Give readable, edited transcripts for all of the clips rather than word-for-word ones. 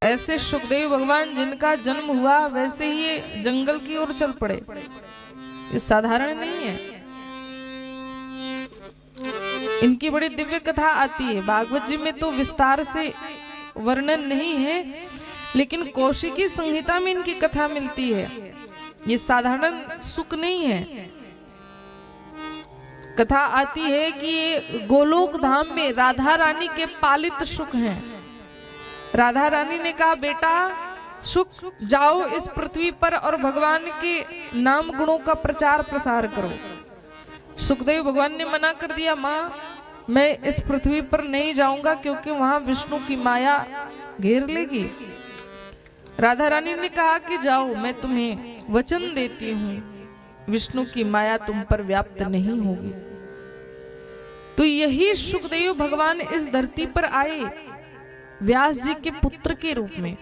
ऐसे सुखदेव भगवान जिनका जन्म हुआ वैसे ही ये जंगल की ओर चल पड़े। ये साधारण नहीं है। इनकी बड़ी दिव्य कथा आती है। भागवत जी में तो विस्तार से वर्णन नहीं है, लेकिन कौशिकी संहिता में इनकी कथा मिलती है। ये साधारण सुख नहीं है। कथा आती है कि ये गोलोक धाम में राधा रानी के पालित सुख हैं। राधा रानी ने कहा, बेटा सुख जाओ इस पृथ्वी पर और भगवान के नाम गुणों का प्रचार प्रसार करो। सुखदेव भगवान ने मना कर दिया, माँ मैं इस पृथ्वी पर नहीं जाऊंगा क्योंकि वहां विष्णु की माया घेर लेगी। राधा रानी ने कहा कि जाओ, मैं तुम्हें वचन देती हूँ विष्णु की माया तुम पर व्याप्त नहीं होगी। तो यही सुखदेव भगवान इस धरती पर आए व्यास जी के पुत्र के रूप में।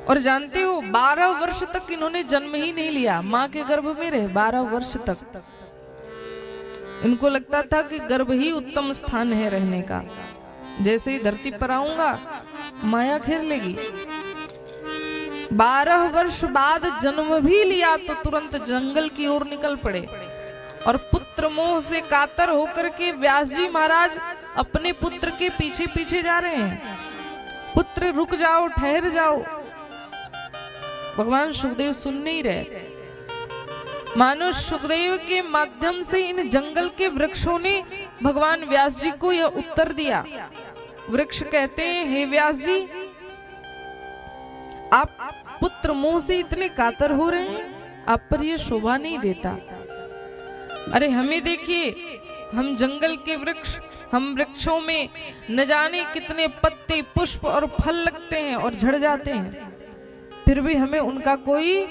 और जानते हो 12 वर्ष तक इन्होंने जन्म ही नहीं लिया, मां के गर्भ में रहे 12 वर्ष तक। इनको लगता था कि गर्भ ही उत्तम स्थान है रहने का, जैसे ही धरती पर आऊंगा माया घेर लेगी। 12 वर्ष बाद जन्म भी लिया तो तुरंत जंगल की ओर निकल पड़े और पुत्र मोह से कातर होकर के व्यास जी महाराज अपने पुत्र के पीछे पीछे जा रहे हैं। पुत्र रुक जाओ, ठहर जाओ। भगवान सुखदेव सुन नहीं रहे। मानो सुखदेव के माध्यम से इन जंगल के वृक्षों ने भगवान व्यास जी को यह उत्तर दिया। वृक्ष कहते हैं, हे व्यास जी, आप पुत्र मोह से इतने कातर हो रहे हैं, आप पर यह शोभा नहीं देता। अरे हमें देखिए, हम जंगल के वृक्ष, हम वृक्षों में न जाने कितने पत्ते, पुष्प और फल लगते हैं और झड़ जाते हैं, फिर भी हमें उनका कोई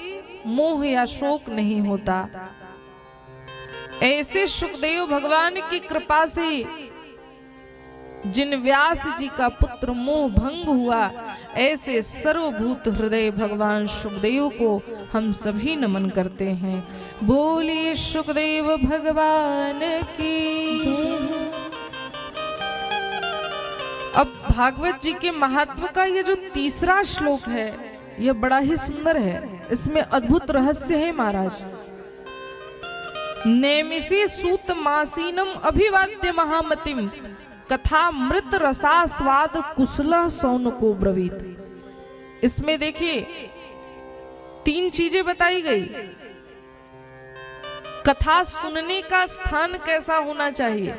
मोह या शोक नहीं होता। ऐसे सुखदेव भगवान की कृपा से जिन व्यास जी का पुत्र मोह भंग हुआ, ऐसे सर्वभूत हृदय भगवान सुखदेव को हम सभी नमन करते हैं। बोलिए सुखदेव भगवान की जय। अब भागवत जी के महात्म का ये जो तीसरा श्लोक है, यह बड़ा ही सुंदर है। इसमें अद्भुत रहस्य है महाराज। नेमिषे सूत मासीनम अभिवाद्य महामतिम कथा मृत रसास्वाद कुशल सौनको ब्रवीत। इसमें देखिए 3 चीजें बताई गई। कथा सुनने का स्थान कैसा होना चाहिए,